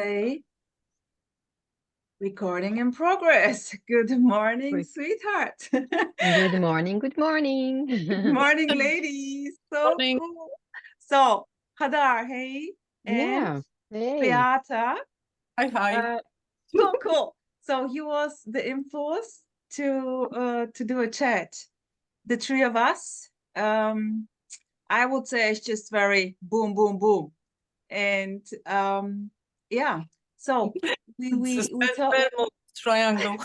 say recording in progress. Good morning, sweetheart. Good morning, good morning. Good morning, ladies. So Morning. cool. So, Hadar, hey, and Yeah, hey. Beata. Hi. So cool. So he was the influence to do a chat. The three of us. I would say it's just very boom, boom, boom. And yeah. So we talk triangle.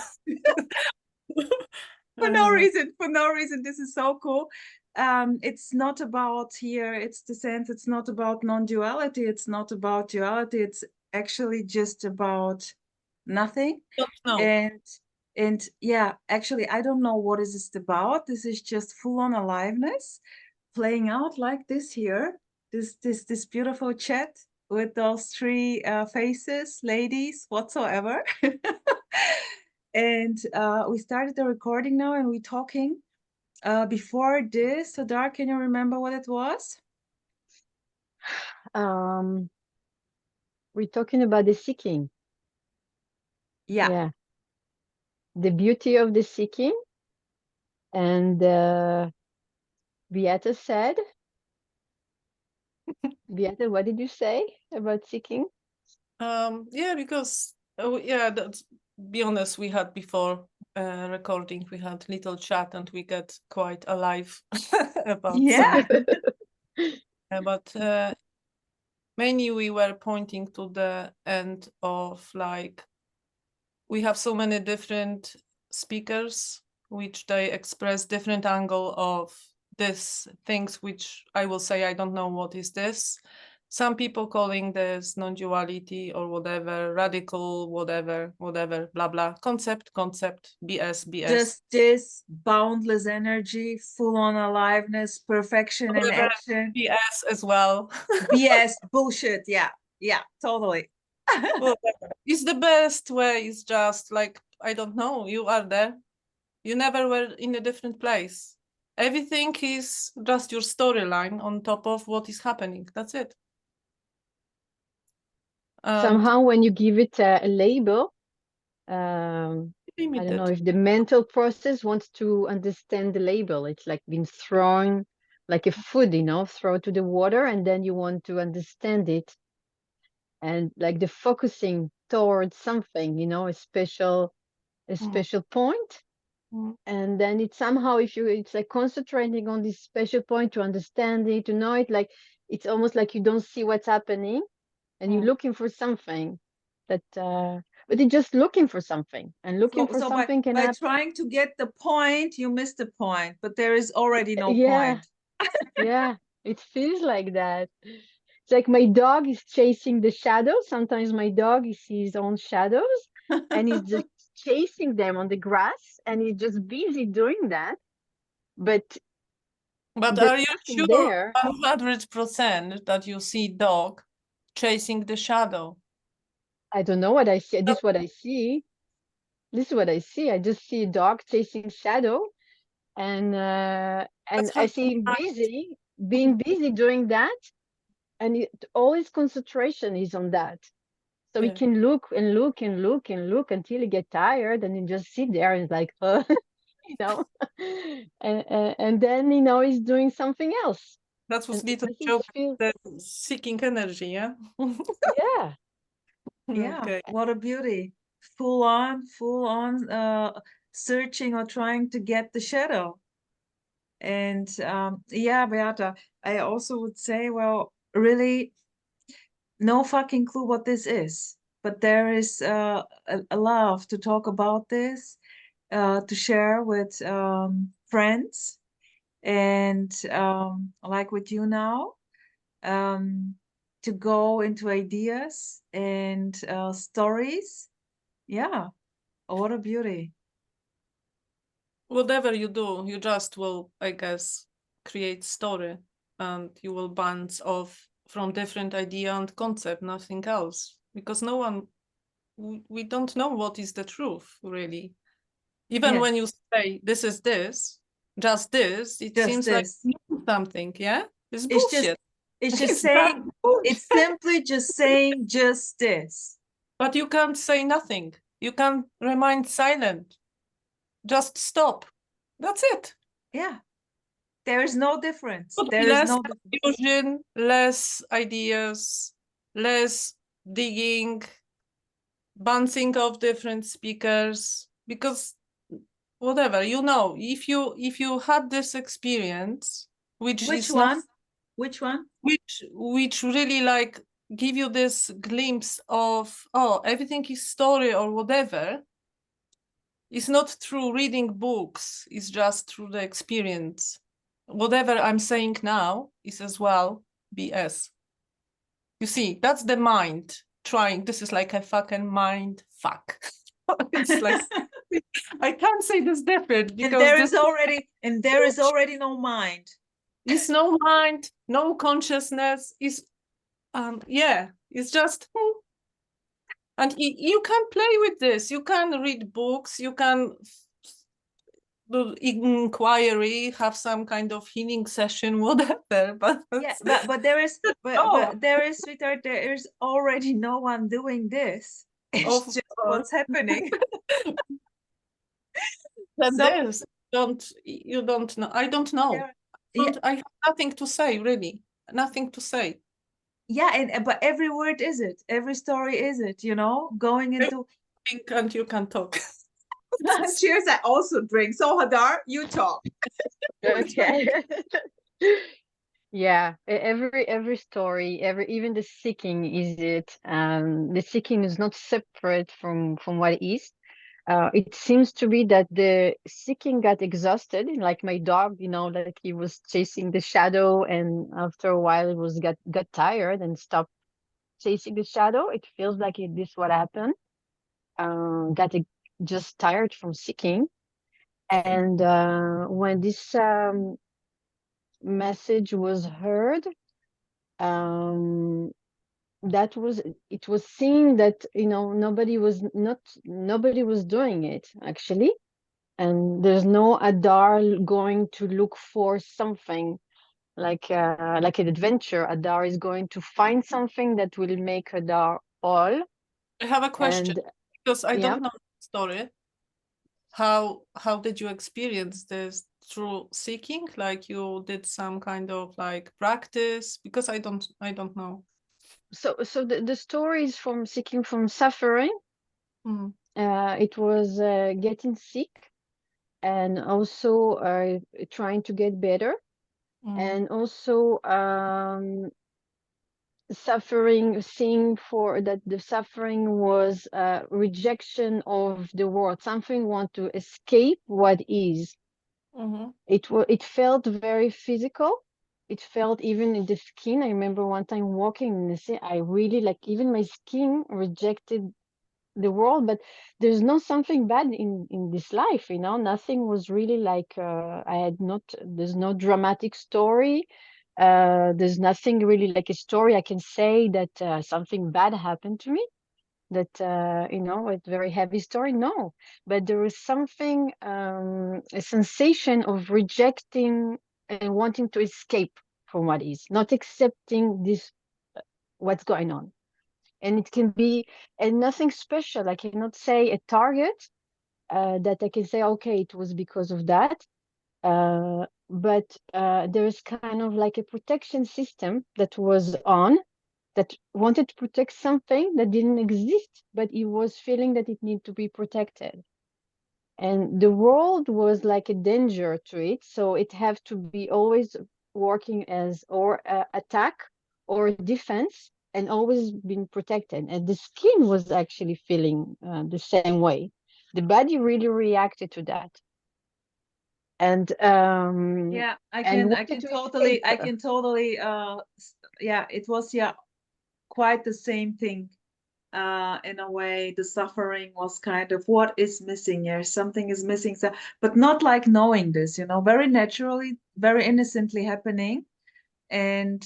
for no reason. This is so cool. It's not about here, it's the sense, it's not about non-duality, it's not about duality, it's actually just about nothing. And yeah, actually I don't know what is this about. This is just full-on aliveness playing out like this here, this beautiful chat with those three faces, ladies whatsoever. And we started the recording now and we're talking. Before this, Hadar, can you remember what it was? We're talking about the seeking. Yeah. The beauty of the seeking. And Beata said, Beata, what did you say about seeking? Yeah, because be honest, we had before recording, we had little chat and we get quite alive about but mainly we were pointing to the end of, like, we have so many different speakers which they express different angle of this things, which I will say I don't know what is this. Some people calling this non-duality or whatever, radical, whatever, blah, blah, concept, BS. Just this boundless energy, full-on aliveness, perfection in action. BS as well. BS, bullshit, yeah, totally. It's the best way. It's just like, I don't know, you are there. You never were in a different place. Everything is just your storyline on top of what is happening. That's it. Somehow when you give it a label, I don't know if the mental process wants to understand the label. It's like being thrown like a food, thrown to the water, and then you want to understand it. And like the focusing towards something, a special point. And then it's somehow, it's like concentrating on this special point to understand it, to know it, like it's almost like you don't see what's happening and you're looking for something that but it's just looking for something, and looking for something can happen. By trying to get the point, you miss the point, but there is already no point. Yeah, it feels like that. It's like my dog is chasing the shadows. Sometimes my dog sees his own shadows and he's just chasing them on the grass, and he's just busy doing that. But are you sure 100% that you see dog chasing the shadow? I don't know what I see. This is what I see. I just see a dog chasing shadow, and I see him being busy doing that, and all his concentration is on that. So he can look and look and look and look until he get tired, and then just sit there and like, and then he's doing something else. That was little joke. The seeking energy, yeah. Yeah. Okay. What a beauty! Full on searching or trying to get the shadow. And yeah, Beata, I also would say, well, really, no fucking clue what this is, but there is a love to talk about this, to share with friends, and like with you now, to go into ideas and stories. Yeah, what a beauty. Whatever you do, you just will, I guess, create story, and you will bounce off from different idea and concept, nothing else, because no one, we don't know what is the truth, really. Even when you say this is this, just this, it just seems this. Like something, yeah? It's bullshit. It's just saying, it's simply just saying just this. But you can't say nothing. You can remain silent. Just stop. That's it. Yeah. There is no difference. Could be There is less no difference. confusion, less ideas, less digging, bouncing off different speakers, because whatever, you know, if you had this experience, which Which is not, one? Which one? which really like give you this glimpse of, oh, everything is story or whatever, it's not through reading books, it's just through the experience. Whatever I'm saying now is as well BS. You see, that's the mind trying. This is like a fucking mind fuck. It's like I can't say this different And because there this is already no mind. is no mind, no consciousness. Is yeah, it's just and you can play with this. You can read books. You can do inquiry, have some kind of healing session, whatever. But Yeah, but there is no, but there is, sweetheart, there is already no one doing this. It's of just what's happening. that So there's you don't know. I don't know. yeah, I have nothing to say, really. Nothing to say. yeah, and but every word is it, every story is it, you know, going into Think and you can talk. cheers. I also drink. So Hadar, you talk. Okay. Yeah, every story, even the seeking is it. The seeking is not separate from what it is. It seems to be that the seeking got exhausted, like my dog, you know, like he was chasing the shadow, and after a while it was got tired and stopped chasing the shadow. It feels like this what happened. Just tired from seeking, and when this message was heard, um, that was it was seen that, you know, nobody was doing it actually, and there's no Hadar going to look for something like an adventure. Hadar is going to find something that will make Hadar all. I have a question And because I yeah, don't know the story. How did you experience this through seeking? Like you did some kind of like practice? Because I don't know. so the story is from seeking from suffering. Mm. It was getting sick, and also trying to get better, Mm. and also suffering, seeing for that the suffering was rejection of the world, something want to escape what is. Mm-hmm. It felt very physical. It felt even in the skin. I remember one time walking in the sea, I really like, even my skin rejected the world. But there's not something bad in this life, you know. Nothing was really like there's no dramatic story. There's nothing really like a story I can say that something bad happened to me, that you know, a very heavy story. No, but there is something, a sensation of rejecting and wanting to escape from what is, not accepting this, what's going on. And it can be, and nothing special. I cannot say a target that I can say, okay, it was because of that. But there's kind of like a protection system that was on, that wanted to protect something that didn't exist, but it was feeling that it needed to be protected. And the world was like a danger to it, so it have to be always working as or attack or defense, and always being protected. And the skin was actually feeling the same way. The body really reacted to that, and yeah, I wanted can to totally, escape. yeah, it was, yeah, quite the same thing. In a way, the suffering was kind of what is missing here. Something is missing, so, but not like knowing this, you know, very naturally, very innocently happening, and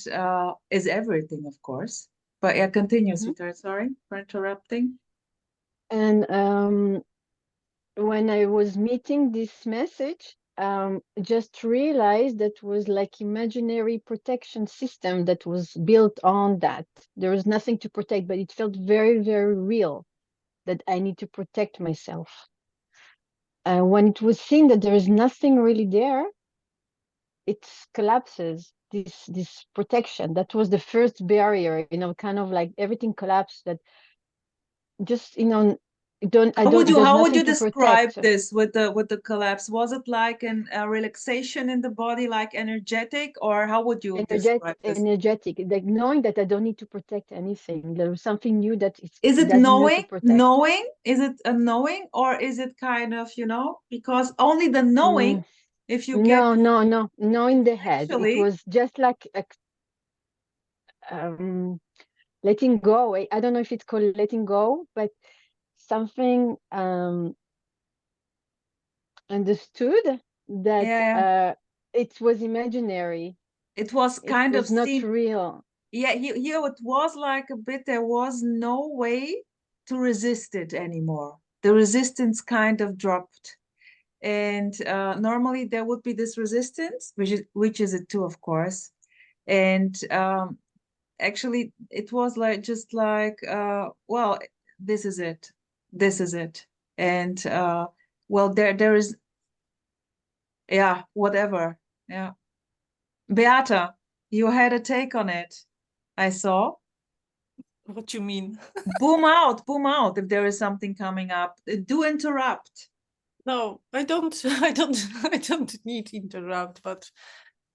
is everything, of course. But yeah, continue, Mhm. sweetheart. Sorry for interrupting. And when I was meeting this message, just realized that was like imaginary protection system that was built on that. There was nothing to protect, but it felt very, very real that I need to protect myself. When it was seen that there is nothing really there, it collapses, this protection. That was the first barrier, kind of like everything collapsed, that just, How would you there's nothing to describe protect. this with the collapse? Was it like a relaxation in the body, like energetic, or how would you describe this? Energetic, like knowing that I don't need to protect anything. There was something new that Is it it doesn't need to knowing? protect. Knowing? Is it a knowing, or is it kind of, because only the knowing, if you get No, in the head. It actually, was just like letting go. I don't know if it's called letting go, but something understood that yeah, it was imaginary. it was It kind of was not seen. real. Yeah, here it was like a bit, there was no way to resist it anymore. The resistance kind of dropped. And normally there would be this resistance, which is it too, of course. And actually it was like just like well, this is it. This is it. And well, there is, yeah, whatever. Yeah. Beata, you had a take on it, I saw. What you mean? Boom out if there is something coming up. Do interrupt. No, I don't. I don't need interrupt. But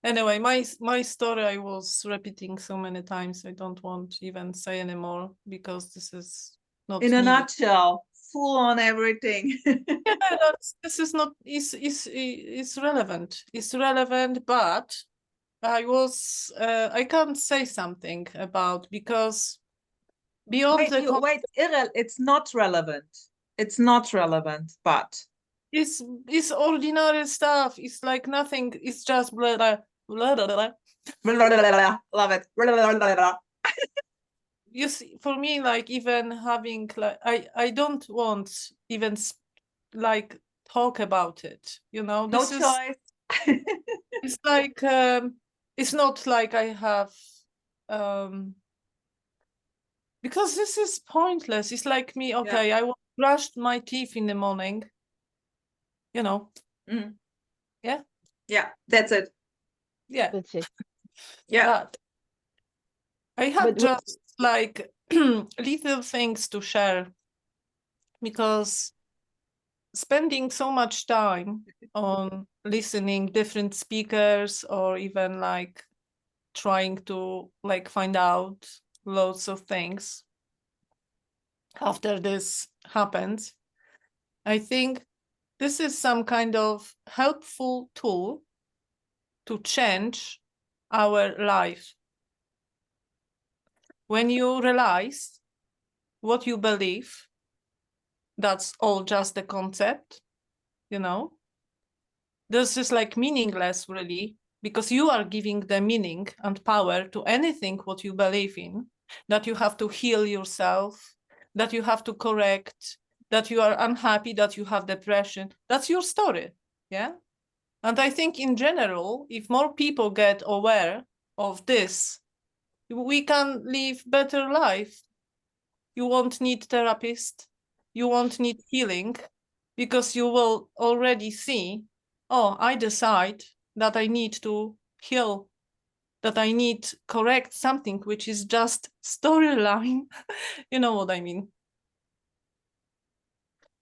anyway, my story I was repeating so many times. I don't want even say anymore because this is not In a needed. nutshell, full on everything. Yeah, this is not is relevant. It's relevant, but I can't say something about because beyond Wait, it's not relevant. It's not relevant, but it's ordinary stuff. It's like nothing. It's just blah blah blah blah blah. love it. You see, for me, like even having like I don't want even like talk about it. No This is choice. it's like it's not like I have because this is pointless. It's like me, okay, I brushed my teeth in the morning, Mm. yeah, Yeah, that's it. yeah, That's it. Yeah. but I had But just like little things to share because spending so much time on listening different speakers or even like trying to like find out loads of things after this happens, I think this is some kind of helpful tool to change our life. When you realize what you believe, that's all just a concept, this is like meaningless really, because you are giving the meaning and power to anything what you believe in, that you have to heal yourself, that you have to correct, that you are unhappy, that you have depression. That's your story, yeah? And I think in general, if more people get aware of this, we can live better life. You won't need therapist, you won't need healing, because you will already see, oh, I decide that I need to heal, that I need correct something which is just storyline. You know what I mean?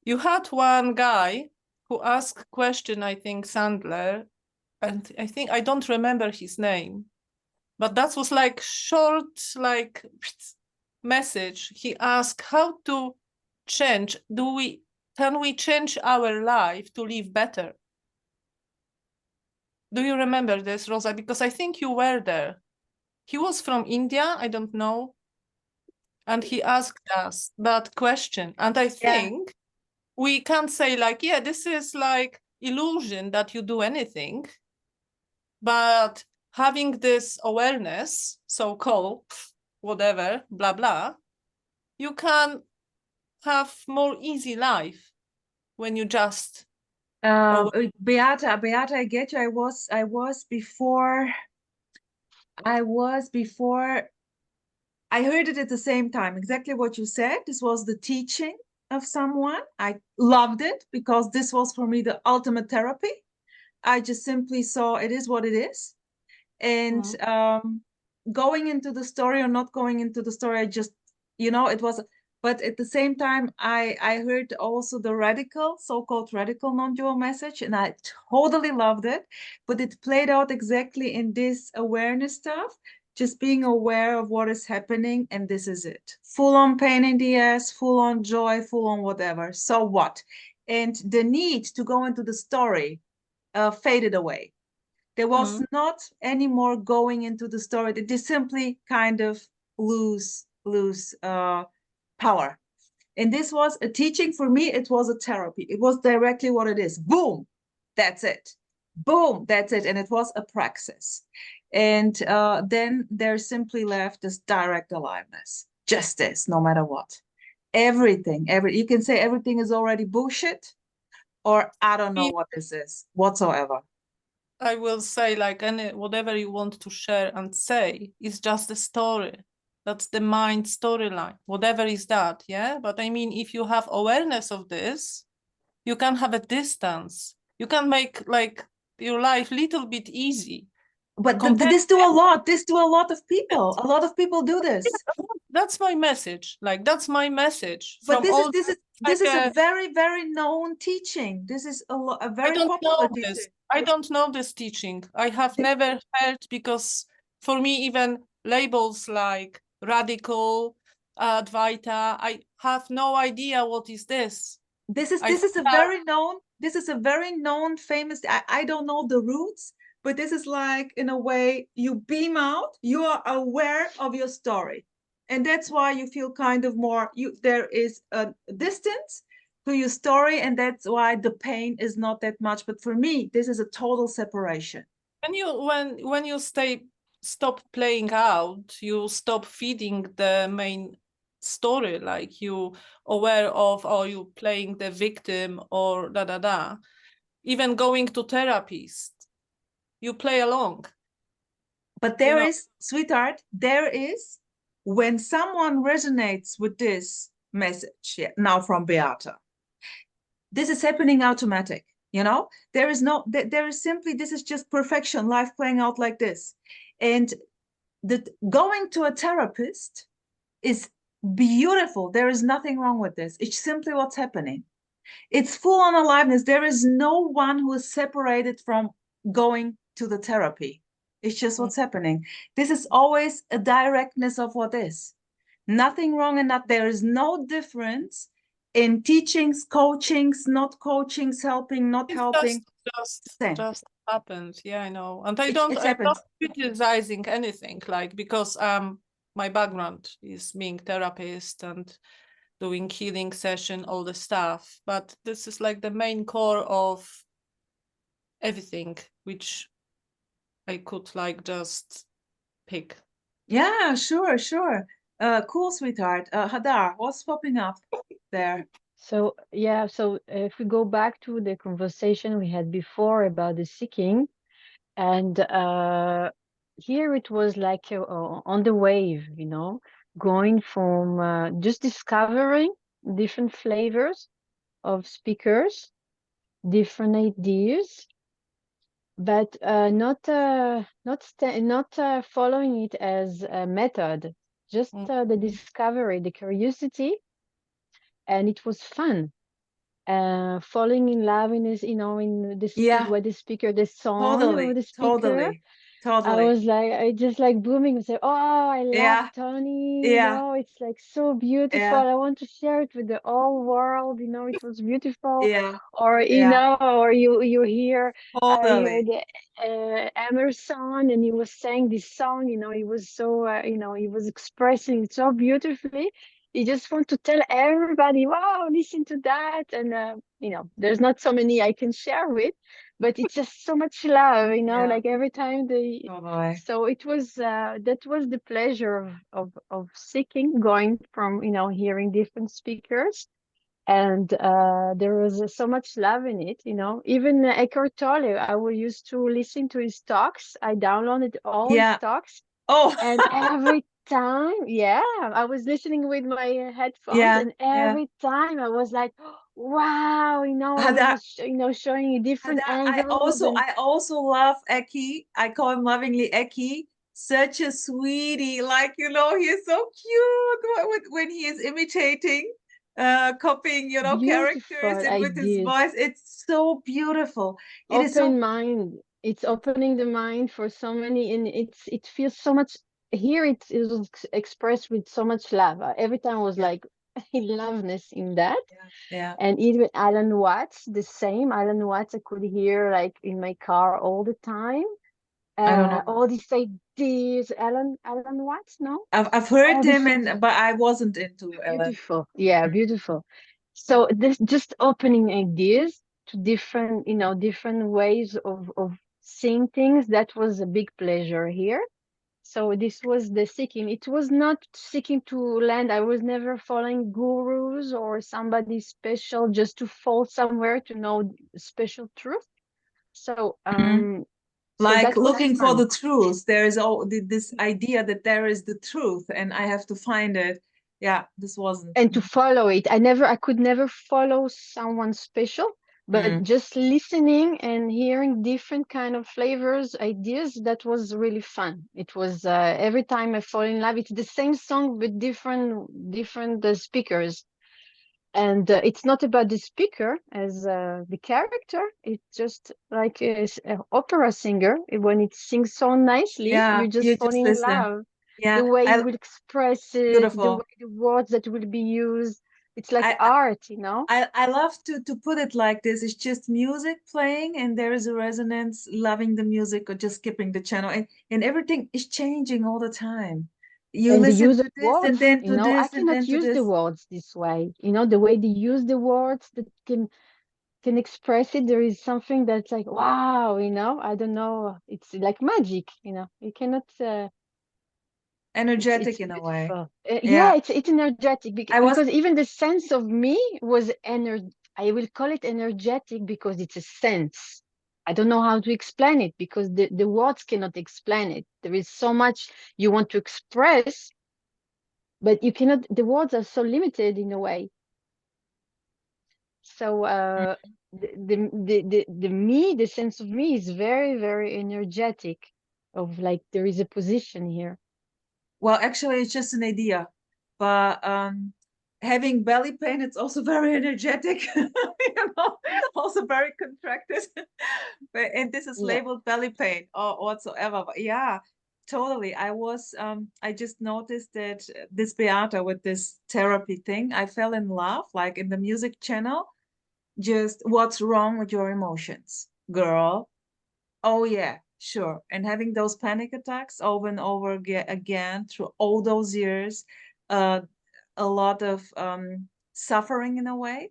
You had one guy who asked question, I think Sandler, and I don't remember his name, but that was like short, like message. He asked how to change. Can we change our life to live better? Do you remember this, Rosa? Because I think you were there. He was from India, I don't know. And he asked us that question. And I think we can't say like, yeah, this is like illusion that you do anything. But having this awareness, so-called, whatever, blah, blah, you can have more easy life when you just Beata, I get you. I was before. I heard it at the same time. Exactly what you said. This was the teaching of someone. I loved it because this was for me the ultimate therapy. I just simply saw it is what it is. And going into the story or not going into the story, I just, it was, but at the same time, I heard also the radical, so-called radical non-dual message, and I totally loved it. But it played out exactly in this awareness stuff, just being aware of what is happening, and this is it. Full on pain in the ass, full on joy, full on whatever. So what? And the need to go into the story faded away. There was not anymore going into the story. They simply kind of lose power. And this was a teaching for me. It was a therapy. It was directly what it is. Boom, that's it. Boom, that's it. And it was a praxis. And then there's simply left this direct aliveness. Just this, no matter what. Everything, you can say everything is already bullshit, or I don't know what this is whatsoever. I will say, like, whatever you want to share and say is just a story. That's the mind storyline, whatever is that, yeah? But I mean, if you have awareness of this, you can have a distance. You can make, like, your life a little bit easy. But this do a lot. This do a lot of people. A lot of people do this. That's my message. Like, that's my message. But this is a very, very known teaching. This is a very popular teaching. I don't know this teaching. I have never heard, because for me, even labels like radical, Advaita, I have no idea what is this. This is a very known famous. I don't know the roots, but this is like, in a way, you beam out. You are aware of your story, and that's why you feel kind of more. There is a distance to your story, and that's why the pain is not that much. But for me, this is a total separation. When you stop playing out, you stop feeding the main story, like you aware of, or you playing the victim, or even going to therapist, you play along. But there is, sweetheart, there is, when someone resonates with this message, now from Beata, this is happening automatic. There is simply, this is just perfection, life playing out like this. And going to a therapist is beautiful. There is nothing wrong with this. It's simply what's happening. It's full on aliveness. There is no one who is separated from going to the therapy. It's just what's happening. This is always a directness of what is. Nothing wrong in that. There is no difference in teachings, coachings, not coachings, helping, not helping. Just happens. Yeah, I know. And I'm not criticizing anything, like, because my background is being therapist and doing healing session, all the stuff. But this is like the main core of everything, which I could like just pick. Yeah, sure. Cool, sweetheart. Hadar, what's popping up there? So yeah, so if we go back to the conversation we had before about the seeking, and here it was like on the wave, going from just discovering different flavors of speakers, different ideas, but not following it as a method, just the discovery, the curiosity, and it was fun. Falling in love in this, in this, what the speaker, the song of the speaker. Totally. I was like, I just like BoOMinG and say, oh, I love Tony, it's like so beautiful. I want to share it with the whole world, it was beautiful. Or, or you hear, the Emerson, and he was saying this song, he was so, he was expressing it so beautifully. You just want to tell everybody, wow, listen to that. And, there's not so many I can share with, but it's just so much love, like every time so it was, that was the pleasure of seeking, going from, hearing different speakers And there was so much love in it, you know. Even Eckhart Tolle, I was used to listen to his talks. I downloaded all his Yeah. talks, Oh, and every time, yeah, I was listening with my headphones, yeah, and yeah. every time I was like, wow, you know, he Hadar, was, you know, showing you different Hadar, angles. And I also love Eki. I call him lovingly Eki. Such a sweetie. Like, you know, he is so cute when he is imitating, copying, you know, beautiful characters and with his ideas. voice. It's so beautiful. It is so Open mind. It's opening the mind for so many, and it feels so much here. It was expressed with so much love. Every time I was yeah, like loveness in that. yeah, yeah. And even Alan Watts, the same Alan Watts, I could hear like in my car all the time. I don't know. All these ideas, Alan Watts, no? I've heard All him different, and but I wasn't into Ellen. beautiful, yeah, beautiful. So this just opening ideas to different, you know, different ways of seeing things. That was a big pleasure here. So this was the seeking. It was not seeking to land. I was never following gurus or somebody special just to fall somewhere to know special truth. So Mhm. so Like that was looking for fun. the truth. There is all this idea that there is the truth and I have to find it. Yeah, this wasn't. And to follow it. I could never follow someone special, but Mm. just listening and hearing different kind of flavors, ideas, that was really fun. It was every time I fall in love, it's the same song with different speakers. And it's not about the speaker as the character. It's just like a opera singer. When it sings so nicely, Yeah, you just you fall just in listen. love. Yeah, The way you will express it, the beautiful. way the words that will be used. It's like I art, you know? I love to put it like this. It's just music playing and there is a resonance, loving the music or just skipping the channel. And everything is changing all the time. You And the listen use of to this and words, then you to know, I this and cannot then to use the this. words this way. You know, the way they use the words that can express it. There is something that's like, wow, you know, I don't know. It's like magic, you know. You cannot it's Energetic in a way. beautiful. Yeah. Yeah, it's energetic I was because even the sense of me was I will call it energetic because it's a sense. I don't know how to explain it because the words cannot explain it. There is so much you want to express, but you cannot. The words are so limited in a way. So the me, the sense of me is very, very energetic. Of like there is a position here. Well, actually, it's just an idea, but having belly pain, it's also very energetic, you know, also very contracted. And this is Yeah. labeled belly pain or whatsoever. But yeah, totally. I just noticed that this Beata with this therapy thing, I fell in love, like in the music channel, just what's wrong with your emotions, girl? Oh yeah, sure. And having those panic attacks over and over again through all those years, uh, a lot of suffering in a way.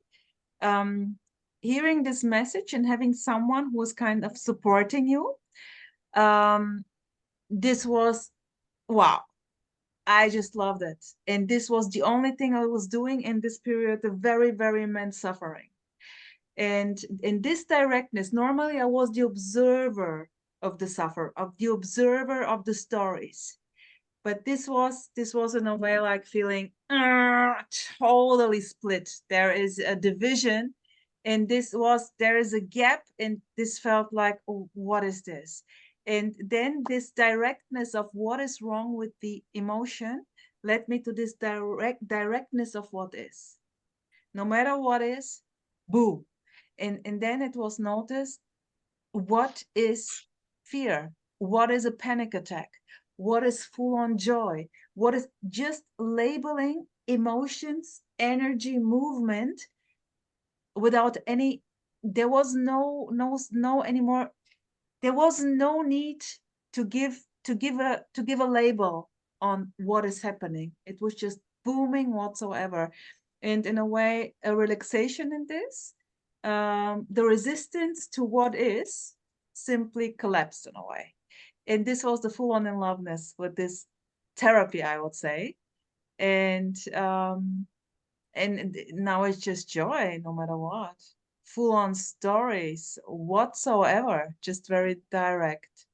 Um, Hearing this message and having someone who was kind of supporting you, um, this was wow. I just loved it. And this was the only thing I was doing in this period of very, very immense suffering. And in this directness, normally I was the observer of the suffer, of the observer of the stories. But this was in a way like feeling totally split. There is a division, and there is a gap, and this felt like, oh, what is this? And then this directness of what is wrong with the emotion led me to this directness of what is. No matter what is, boo. And then it was noticed what is fear, what is a panic attack, what is full on joy, what is just labeling emotions, energy, movement without any. There was no anymore. There was no need to give a label on what is happening. It was just booming whatsoever, and in a way a relaxation in this. The resistance to what is simply collapsed in a way, and this was the full-on inLOVEness with this therapy, I would say. And And now it's just joy, no matter what. Full on stories whatsoever, just very direct.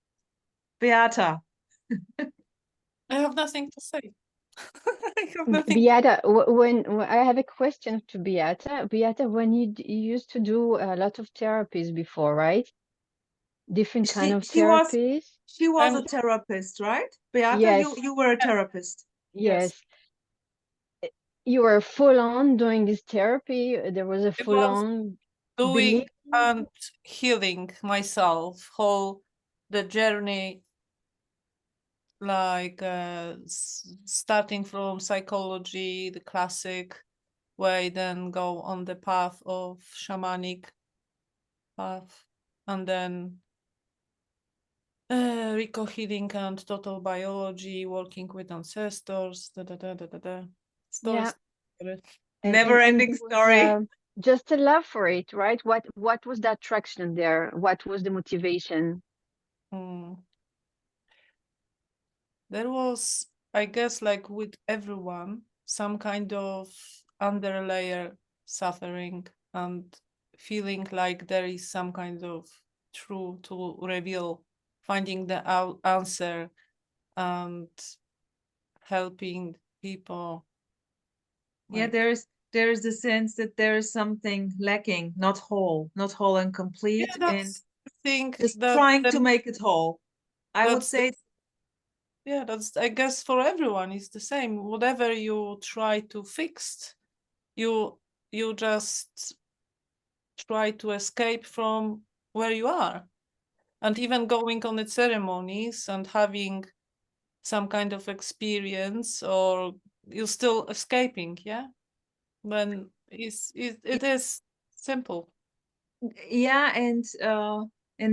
Beata. I have nothing to say. I have nothing. Beata, when I have a question to Beata. Beata, when you used to do a lot of therapies before, right? Different kind of She was therapies. a therapist, right? Beata, Yes, you were a therapist. yes. You were full on doing this therapy. There was a I full was on doing belief. and healing myself, whole the journey, like starting from psychology, the classic way, then go on the path of shamanic path, and then healing and total biology, working with ancestors, Yeah, stories. Never and ending there was story. just a love for it, right? What was the attraction there? What was the motivation? Mm. There was, I guess, like with everyone, some kind of underlayer suffering and feeling like there is some kind of truth to reveal, finding the answer and helping people. Yeah, Like, there's the sense that there is something lacking, not whole and complete, yeah, and that's the thing just that, trying to make it whole. I would that's say, yeah, that's, I guess, for everyone is the same. Whatever you try to fix, you just try to escape from where you are. And even going on the ceremonies and having some kind of experience, or you're still escaping, yeah? When it is simple. yeah, and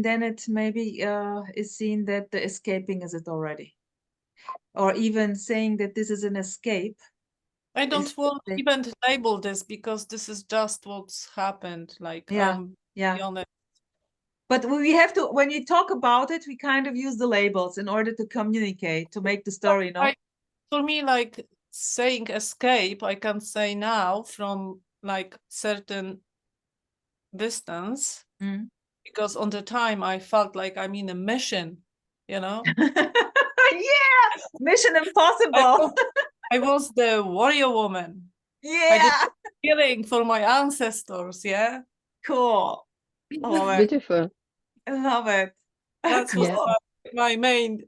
then it maybe is seen that the escaping is it already, or even saying that this is an escape I is don't want the- even to label this because this is just what's happened. Like, yeah, be honest. but we have to, when you talk about it, we kind of use the labels in order to communicate, to make the story, no? For me, like saying escape, I can say now from like certain distance, Mm. because on the time I felt like I'm in a mission, you know. Yeah, Mission I Impossible. was, I was the warrior woman. I did Yeah, healing for my ancestors. Yeah, cool. Love it. Beautiful. Love it. that was Yeah. Cool. my main.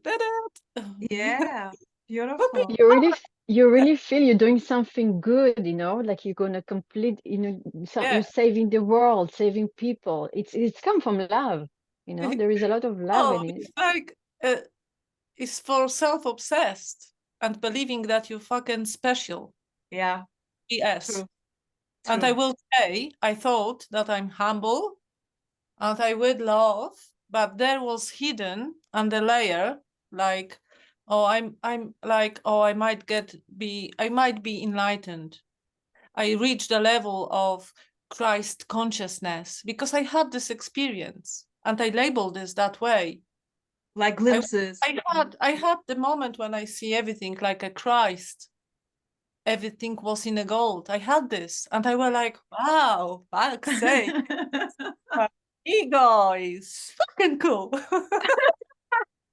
Yeah, beautiful. You really feel you're doing something good, like you're gonna complete, Yeah. you're saving the world, saving people. It's come from love, there is a lot of love Oh, in it. it's like it's for self-obsessed and believing that you're fucking special. Yeah, Yes. true, And I true. will say, I thought that I'm humble and I would love, but there was hidden under layer, like, oh, I'm like, oh, I might be enlightened. I reached the level of Christ consciousness because I had this experience and I labeled this that way. Like I, glimpses. I had the moment when I see everything like a Christ. Everything was in a gold. I had this, and I was like, wow, fuck's sake. My ego is fucking cool.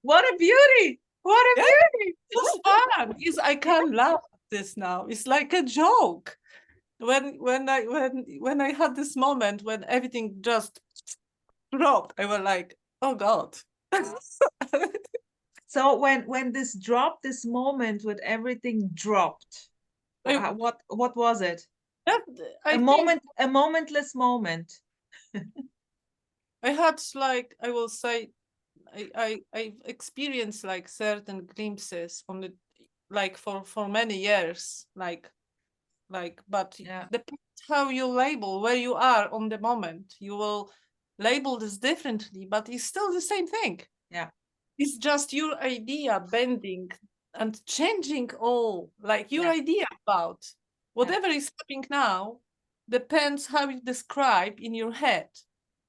What a beauty! What a Yeah, beauty! it's fun. I can't laugh at this now. It's like a joke. When I had this moment when everything just dropped, I was like, oh God. So when this dropped, this moment when everything dropped, I, what was it? that, A I think moment, a momentless moment. I had, like, I will say, I've experienced like certain glimpses on the, like, for many years, but Yeah, depends how you label where you are on the moment. You will label this differently, but it's still the same thing. yeah. It's just your idea bending and changing all, like your Yeah. idea about whatever is happening now depends how you describe in your head.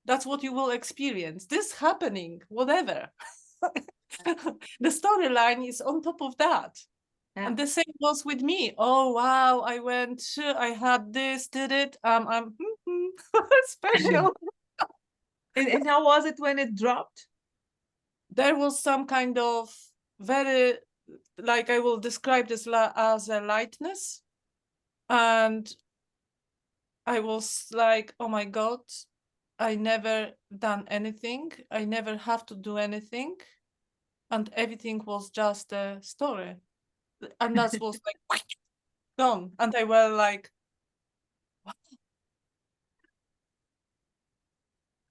That's what you will experience. This happening, whatever. The storyline is on top of that. Yeah. And the same was with me. Oh wow, I went, I had this, did it. I'm special. And how was it when it dropped? There was some kind of very, like I will describe this as a lightness. And I was like, oh my God, I never done anything. I never have to do anything. And everything was just a story. And that was like gone. And I were like, what?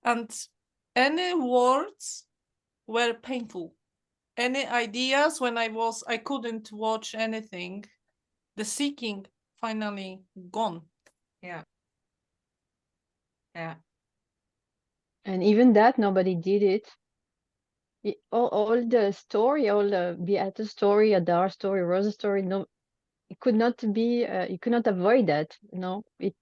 And any words were painful. Any ideas when I couldn't watch anything. The seeking finally gone. Yeah. Yeah. And even that, nobody did it. All the story, all the Beata story, Hadar story, Rosa story, no, it could not be, you could not avoid that.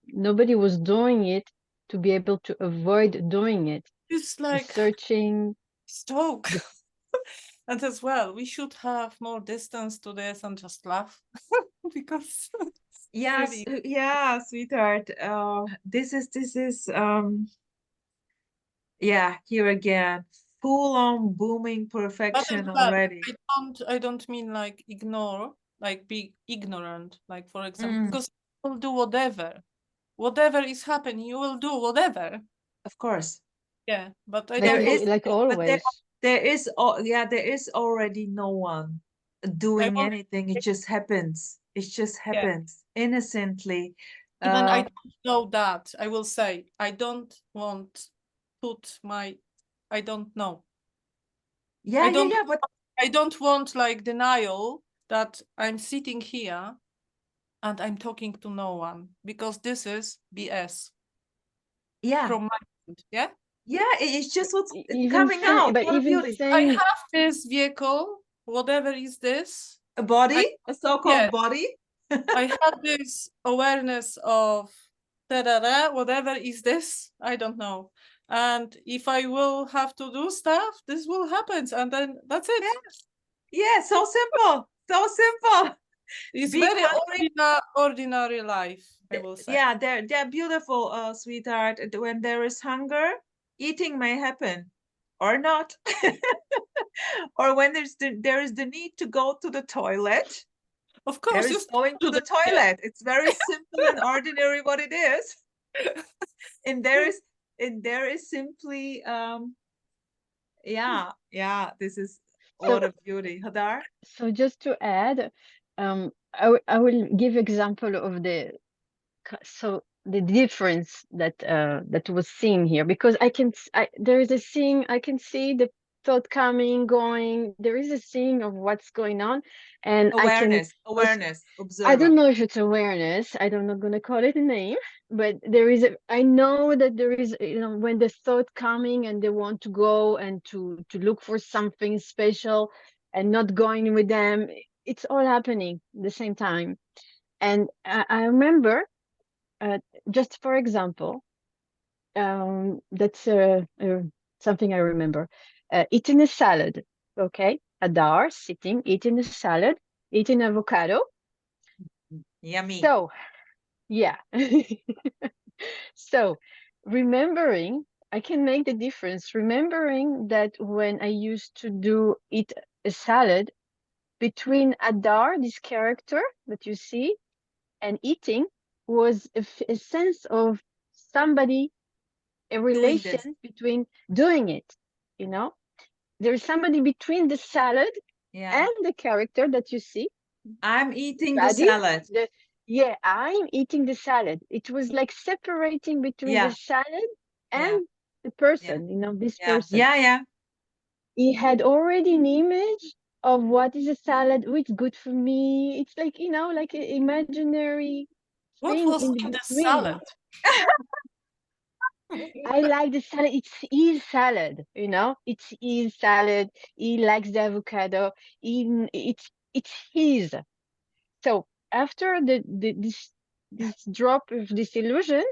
Nobody was doing it to be able to avoid doing it. It's The like searching. stoke. And as well, we should have more distance to this and just laugh because Yes, really, yeah, sweetheart. This is yeah, here again, full on booming but perfection as well, already. I don't mean like ignore, like be ignorant, like for example, Mm, because you will do whatever is happening, you will do whatever. of course. Yeah, but I Like, There don't is, believe. like but always. there is, yeah, there is already no one I doing won't. anything. It just happens. It just Yeah, happens innocently. even I Uh, don't know that. I will say I don't want put my. I don't know. yeah, I yeah, don't. yeah, but I don't want like denial that I'm sitting here and I'm talking to no one because this is BS yeah, from my end. Yeah, yeah, it's just what's Even coming saying, out. but What a even beauty. I saying, have this vehicle, whatever is this. A I body, a yeah, so-called body. I have this awareness of da-da-da, whatever is this, I don't know. And if I will have to do stuff, this will happen, and then that's it. Yeah, so simple. So simple. It's Be very hungry. ordinary life, I will say. Yeah, they're beautiful, sweetheart. When there is hunger, eating may happen or not. Or when there is the need to go to the toilet, Of there course, is just going to do the that. Yeah. toilet. It's very simple and ordinary what it is. And there is simply yeah, this is so what a beauty. Hadar? so just to add, I will give example of the difference that was seen here, because there is a seeing, I can see the thought coming, going, there is a seeing of what's going on, and Awareness, also, I observer. don't know if it's awareness, I'm not going to call it a name, but I know that there is, when the thought coming and they want to go and to look for something special and not going with them, it's all happening at the same time. And I remember, uh, just for example, that's something I remember. Eating a salad, okay? Hadar sitting, eating a salad, eating avocado. Yummy. So, yeah. So, remembering, I can make the difference. Remembering that when I used to eat a salad, between Hadar, this character that you see, and eating was a sense of somebody, a Doing this. relation between doing it, you know? There is somebody between the salad Yeah. and the character that you see, I'm eating the body. salad. Yeah, I'm eating the salad. It was like separating between the Yeah, salad yeah, and the yeah, person, this yeah, person. yeah, yeah. He had already an image of what is a salad, oh, it's good for me. It's like, like an imaginary What thing was in the in the between. salad? I like the salad. It's his salad, It's his salad. He likes the avocado. It's his. So after this drop of this illusion,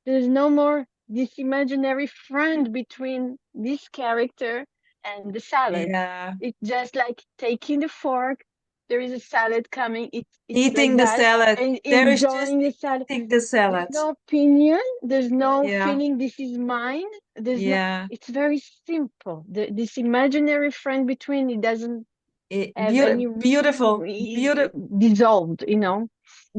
there's no more this imaginary friend between this character and the salad. Yeah, It's just like taking the fork, there is a salad coming. It's Eating like the that, salad. and There is just enjoying the salad. eating the salad. There's no opinion. There's no Yeah. feeling this is mine. There's no. Yeah. It's very simple. This imaginary friend between it doesn't have any Beautiful. dissolved. You know.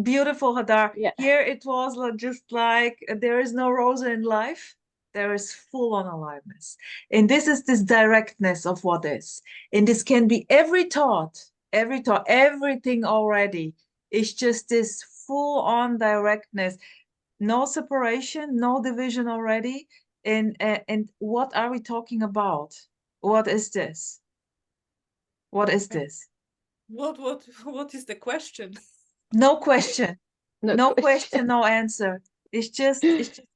Beautiful, Hadar. Yeah. Here it was just like there is no Rosa in life. There is full-on aliveness. And this is this directness of what is. And this can be every thought, everything already. It's just this full-on directness. No separation, no division already. And what are we talking about? What is this? What is this? What is the question? No question. No question, no answer. It's just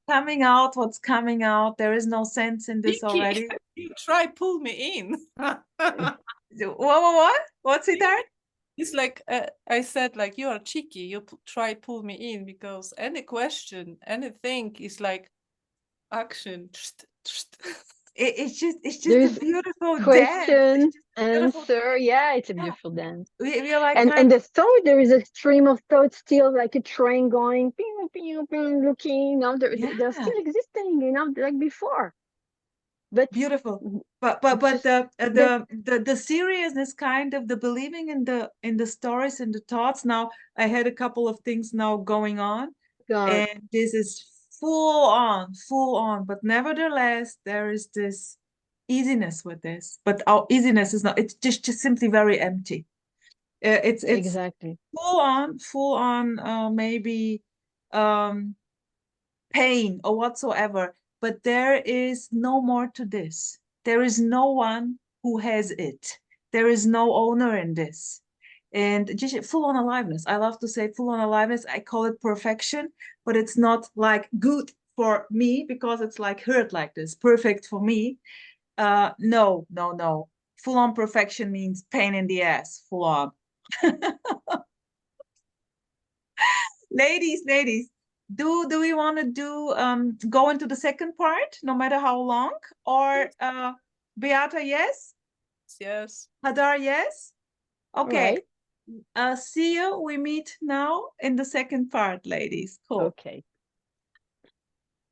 coming out what's coming out. There is no sense in this Vicky, already. you try pull me in. What? What's it, Art? It's like I said, like, you are cheeky. You try pull me in, because any question, anything is like action. It's just There's a beautiful question, dance. answer. Yeah, it's a beautiful dance. We're like, And the thought, there is a stream of thought still, like a train going, pew, pew, pew, looking, you know, they're still existing, you know, like before. But beautiful. But the seriousness, kind of the believing in the stories and the thoughts. Now I had a couple of things now going on, and this is full on. But nevertheless, there is this easiness with this. But our easiness is not. It's just simply very empty. It's exactly full on. Maybe pain or whatsoever. But there is no more to this. There is no one who has it. There is no owner in this. And just full on aliveness. I love to say full on aliveness. I call it perfection, but it's not like good for me because it's like hurt like this, perfect for me. No. Full on perfection means pain in the ass, full on. Ladies, do we want to go into the second part, no matter how long? Or Beata, yes? Yes. Hadar, yes? Okay. right. See you. We meet now in the second part, ladies. Cool. Okay.